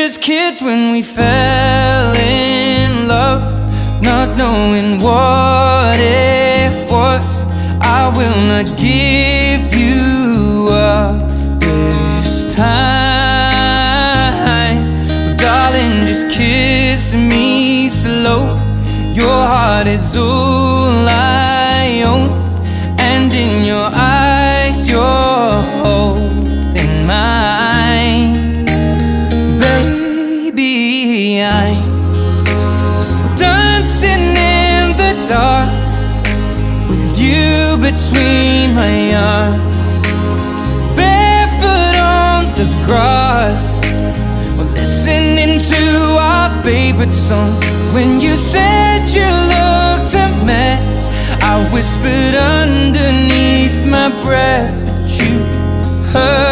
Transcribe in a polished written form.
just kids when we fell in love, not knowing what it was. I will not give you up this time. Oh, darling, just kiss me slow. Your heart is all I own, and in your eyes you're holding mine. Baby, I'm dancing in the dark with you between my arms, barefoot on the grass, we're listening to our favorite song. When you said you looked a mess, I whispered underneath my breath, but you heard